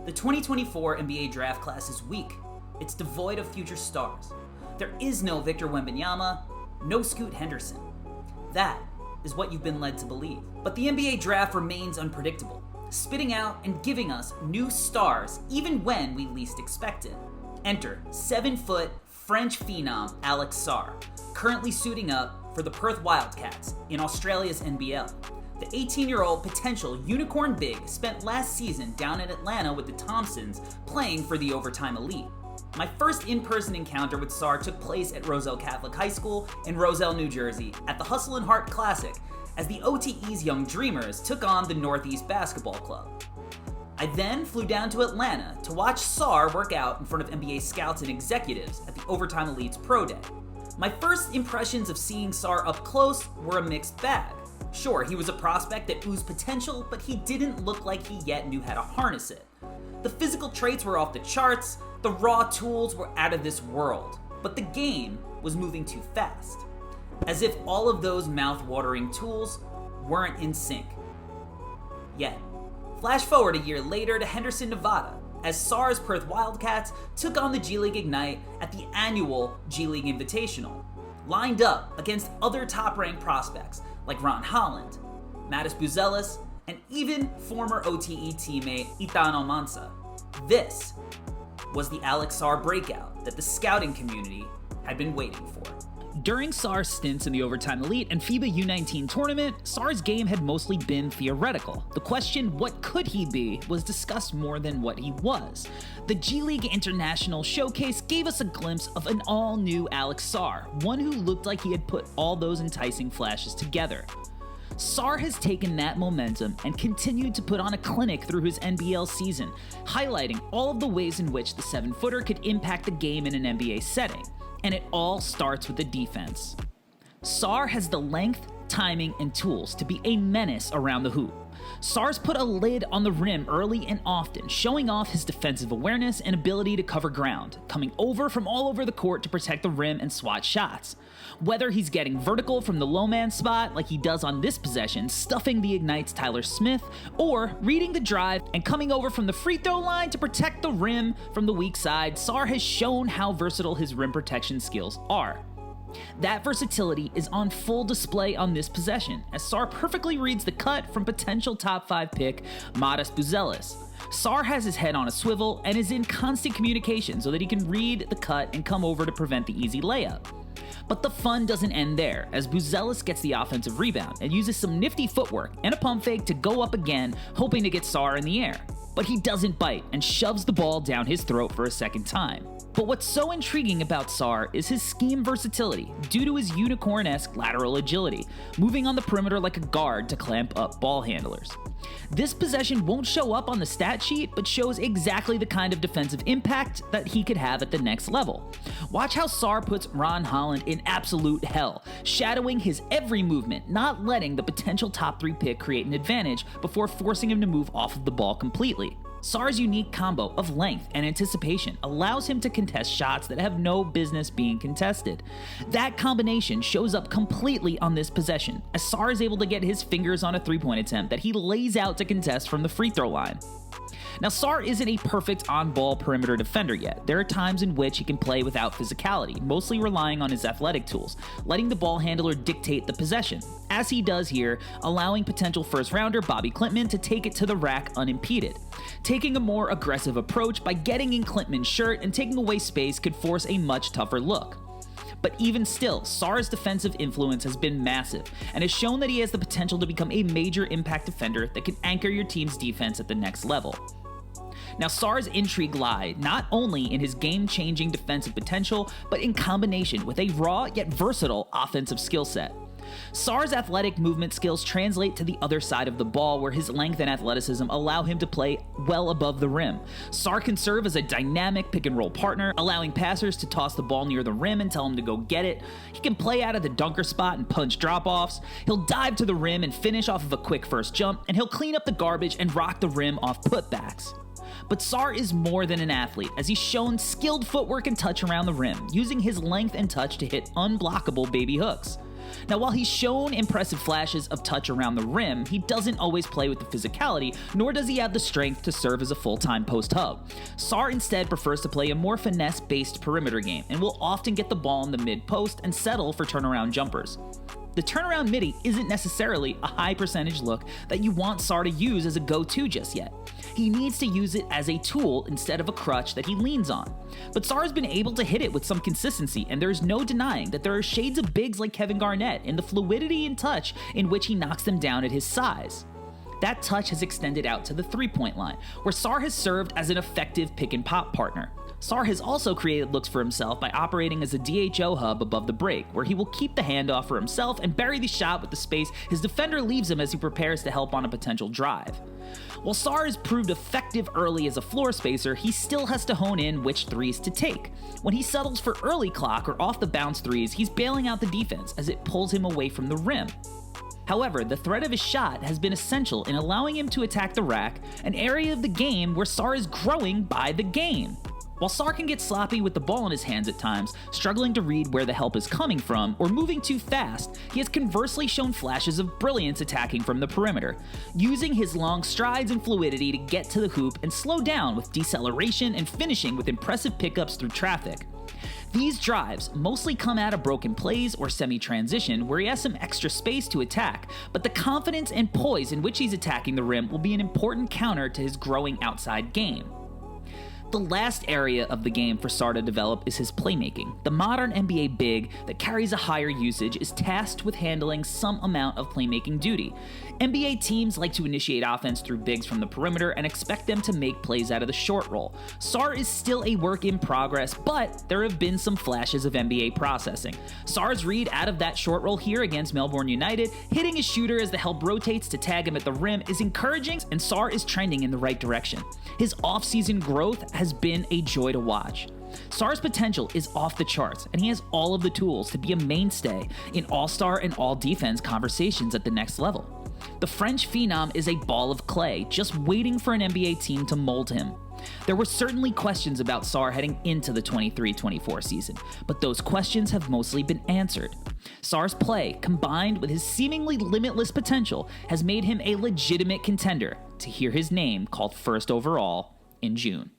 The 2024 NBA draft class is weak. It's devoid of future stars. There is no Victor Wembanyama, no Scoot Henderson. That is what you've been led to believe. But the NBA draft remains unpredictable, spitting out and giving us new stars even when we least expect it. Enter 7-foot French phenom Alex Sarr, currently suiting up for the Perth Wildcats in Australia's NBL. The 18-year-old potential unicorn big spent last season down in Atlanta with the Thompsons playing for the Overtime Elite. My first in-person encounter with Sarr took place at Roselle Catholic High School in Roselle, New Jersey at the Hustle and Heart Classic as the OTE's Young Dreamers took on the Northeast Basketball Club. I then flew down to Atlanta to watch Sarr work out in front of NBA scouts and executives at the Overtime Elite's Pro Day. My first impressions of seeing Sarr up close were a mixed bag. Sure, he was a prospect that oozed potential, but he didn't look like he yet knew how to harness it. The physical traits were off the charts, the raw tools were out of this world, but the game was moving too fast. As if all of those mouth-watering tools weren't in sync. Yet, flash forward a year later to Henderson, Nevada, as Sarr's Perth Wildcats took on the G League Ignite at the annual G League Invitational, lined up against other top-ranked prospects like Ron Holland, Mattis Buzelis, and even former OTE teammate Ethan Almanza. This was the Alex Sarr breakout that the scouting community had been waiting for. During Sarr's stints in the Overtime Elite and FIBA U19 tournament, Sarr's game had mostly been theoretical. The question, what could he be, was discussed more than what he was. The G League International Showcase gave us a glimpse of an all-new Alex Sarr, one who looked like he had put all those enticing flashes together. Sarr has taken that momentum and continued to put on a clinic through his NBL season, highlighting all of the ways in which the 7-footer could impact the game in an NBA setting. And it all starts with the defense. Sarr has the length, timing, and tools to be a menace around the hoop. Sarr's put a lid on the rim early and often, showing off his defensive awareness and ability to cover ground, coming over from all over the court to protect the rim and swat shots. Whether he's getting vertical from the low man spot like he does on this possession, stuffing the Ignite's Tyler Smith, or reading the drive and coming over from the free throw line to protect the rim from the weak side, Sarr has shown how versatile his rim protection skills are. That versatility is on full display on this possession, as Sarr perfectly reads the cut from potential top 5 pick Mattis Buzelis. Sarr has his head on a swivel and is in constant communication so that he can read the cut and come over to prevent the easy layup. But the fun doesn't end there, as Buzelis gets the offensive rebound and uses some nifty footwork and a pump fake to go up again, hoping to get Sarr in the air. But he doesn't bite and shoves the ball down his throat for a second time. But what's so intriguing about Sarr is his scheme versatility due to his unicorn-esque lateral agility, moving on the perimeter like a guard to clamp up ball handlers. This possession won't show up on the stat sheet, but shows exactly the kind of defensive impact that he could have at the next level. Watch how Sarr puts Ron Holland in absolute hell, shadowing his every movement, not letting the potential top 3 pick create an advantage before forcing him to move off of the ball completely. Sarr's unique combo of length and anticipation allows him to contest shots that have no business being contested. That combination shows up completely on this possession, as Sarr is able to get his fingers on a 3-point attempt that he lays out to contest from the free throw line. Now, Sarr isn't a perfect on-ball perimeter defender yet. There are times in which he can play without physicality, mostly relying on his athletic tools, letting the ball handler dictate the possession, as he does here, allowing potential first-rounder Bobby Klintman to take it to the rack unimpeded. Taking a more aggressive approach by getting in Klintman's shirt and taking away space could force a much tougher look. But even still, Sarr's defensive influence has been massive, and has shown that he has the potential to become a major impact defender that can anchor your team's defense at the next level. Now, Sarr's intrigue lies not only in his game-changing defensive potential, but in combination with a raw yet versatile offensive skill set. Sarr's athletic movement skills translate to the other side of the ball, where his length and athleticism allow him to play well above the rim. Sarr can serve as a dynamic pick-and-roll partner, allowing passers to toss the ball near the rim and tell him to go get it. He can play out of the dunker spot and punch drop-offs. He'll dive to the rim and finish off of a quick first jump, and he'll clean up the garbage and rock the rim off putbacks. But Sarr is more than an athlete, as he's shown skilled footwork and touch around the rim, using his length and touch to hit unblockable baby hooks. Now, while he's shown impressive flashes of touch around the rim, he doesn't always play with the physicality, nor does he have the strength to serve as a full-time post hub. Sarr instead prefers to play a more finesse-based perimeter game, and will often get the ball in the mid-post and settle for turnaround jumpers. The turnaround midi isn't necessarily a high percentage look that you want Sarr to use as a go-to just yet. He needs to use it as a tool instead of a crutch that he leans on. But Sarr has been able to hit it with some consistency, and there's no denying that there are shades of bigs like Kevin Garnett in the fluidity and touch in which he knocks them down at his size. That touch has extended out to the three-point line, where Sarr has served as an effective pick-and-pop partner. Sarr has also created looks for himself by operating as a DHO hub above the break, where he will keep the handoff for himself and bury the shot with the space his defender leaves him as he prepares to help on a potential drive. While Sarr has proved effective early as a floor spacer, he still has to hone in which threes to take. When he settles for early clock or off-the-bounce threes, he's bailing out the defense as it pulls him away from the rim. However, the threat of his shot has been essential in allowing him to attack the rack, an area of the game where Sarr is growing by the game. While Sarr can get sloppy with the ball in his hands at times, struggling to read where the help is coming from, or moving too fast, he has conversely shown flashes of brilliance attacking from the perimeter, using his long strides and fluidity to get to the hoop and slow down with deceleration and finishing with impressive pickups through traffic. These drives mostly come out of broken plays or semi-transition where he has some extra space to attack, but the confidence and poise in which he's attacking the rim will be an important counter to his growing outside game. The last area of the game for Sarr to develop is his playmaking. The modern NBA big that carries a higher usage is tasked with handling some amount of playmaking duty. NBA teams like to initiate offense through bigs from the perimeter and expect them to make plays out of the short roll. Sarr is still a work in progress, but there have been some flashes of NBA processing. Sarr's read out of that short roll here against Melbourne United, hitting his shooter as the help rotates to tag him at the rim, is encouraging, and Sarr is trending in the right direction. His offseason growth has been a joy to watch. Sarr's potential is off the charts, and he has all of the tools to be a mainstay in all-star and all-defense conversations at the next level. The French phenom is a ball of clay, just waiting for an NBA team to mold him. There were certainly questions about Sarr heading into the 23-24 season, but those questions have mostly been answered. Sarr's play, combined with his seemingly limitless potential, has made him a legitimate contender to hear his name called first overall in June.